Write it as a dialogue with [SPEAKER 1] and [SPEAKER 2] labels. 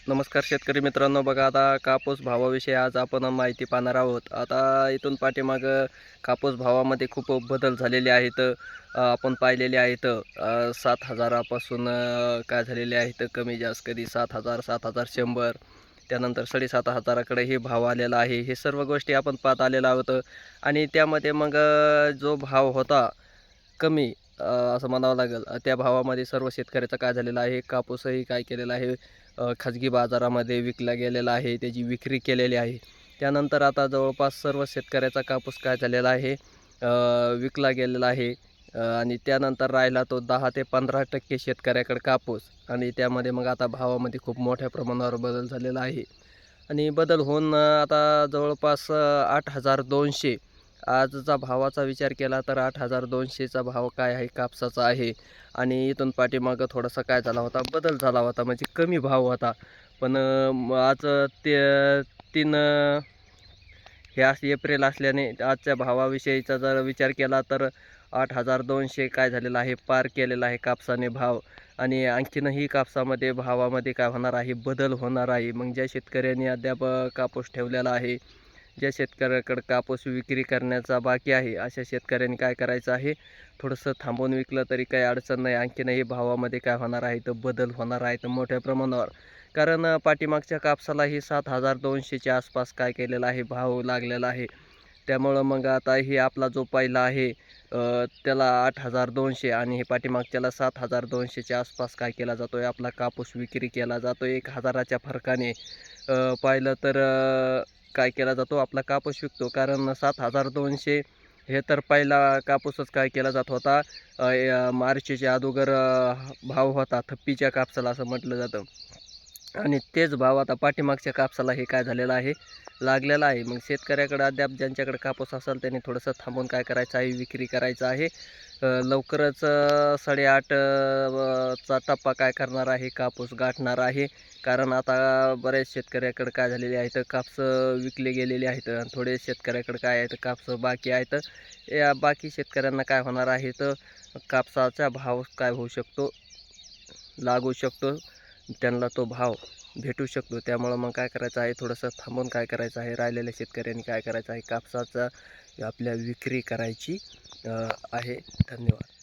[SPEAKER 1] नमस्कार शेतकरी मित्रांनो, बघा आता कापूस भावाविषयी आज आपण माहिती पाहणार आहोत. आता इथून पाठीमागं कापूस भावामध्ये खूप बदल झालेले आहेत. आपण पाहिलेले आहेत 7,000 पासून काय झालेले आहेत कमी जास्त, कधी 7,000 7,100, त्यानंतर 7,500 कडे हे भाव आलेला आहे. हे सर्व गोष्टी आपण पाहत आलेलो आहोत. आणि त्यामध्ये मग जो भाव होता कमी, असं म्हणावं लागेल, त्या भावामध्ये सर्व शेतकऱ्याचं काय झालेलं आहे, कापूसही काय केलेला आहे, खाजगी बाजारामध्ये विकला गेलेला आहे, त्याची विक्री केलेली आहे. त्यानंतर आता जवळपास सर्व शेतकऱ्याचा कापूस काय झालेला आहे, विकला गेलेला आहे. आणि त्यानंतर राहिला तो 10 ते 15% शेतकऱ्याकडे कापूस. आणि त्यामध्ये मग आता भावामध्ये खूप मोठ्या प्रमाणावर बदल झालेला आहे. आणि बदल होऊन आता जवळपास 8,200 आजचा भावाचा विचार केला तर 8,200चा भाव काय आहे कापसाचा आहे. आणि इथून पाठीमागं थोडासा काय झाला होता, बदल झाला होता, म्हणजे कमी भाव होता. पण आज ते 3 हे असं एप्रिल असल्याने आजच्या भावाविषयीचा जर विचार केला तर 8,200 काय झालेला आहे, पार केलेला आहे कापसाने भाव. आणि आणखीनही कापसामध्ये भावामध्ये काय होणार आहे, बदल होणार आहे. मग ज्या शेतकऱ्यांनी अद्याप कापूस ठेवलेला आहे, ज्या शेतकऱ्याकडे कापूस विक्री करण्याचा बाकी आहे, अशा शेतकऱ्यांनी काय करायचं आहे, थोडंसं थांबवून विकलं तरी काही अडचण नाही. आणखीनही भावामध्ये काय होणार आहे, तर बदल होणार आहे तर मोठ्या प्रमाणावर. कारण पाठीमागच्या कापसालाही 7,200च्या आसपास काय केलेला आहे, भाव लागलेला आहे. त्यामुळं मग आता हे आपला जो पहिला आहे त्याला 8,200 आणि हे पाठीमागच्याला 7,200च्या आसपास काय केला जातो आहे, आपला कापूस विक्री केला जातो आहे. 1,000च्या फरकाने पाहिलं तर काय केला जातो, आपला कापूस विकतो. कारण 7,200 हे तर पहिला कापूसच काय केला जात होता, मार्चच्या अगोदर भाव होता थप्पीच्या कापसाला असं म्हटलं जातं. आणि तेच भाव आता पाठीमागच्या कापसाला हे काय झालेलं आहे, लागलेला आहे. मग शेतकऱ्याकडे अद्याप ज्यांच्याकडे कापूस असेल त्यांनी थोडंसं थांबून काय करायचं आहे, विक्री करायचं आहे. लवकरच 8.5 चा टप्पा काय करणार आहे, कापूस गाठणार आहे. कारण आता बऱ्याच शेतकऱ्याकडे काय झालेले आहेत, कापसं विकले गेलेले आहेत. थोडे शेतकऱ्याकडे काय आहेत, कापसं बाकी आहेत. या बाकी शेतकऱ्यांना काय होणार आहे, तर कापसाचा भाव काय होऊ शकतो, लागू शकतो, त्यांना तो भाव भेटू शकतो. त्यामुळं मग काय करायचं आहे, थोडंसं थांबून काय करायचं आहे, राहिलेल्या शेतकऱ्यांनी काय करायचं आहे, कापसाचा आपल्या विक्री करायची आहे. धन्यवाद.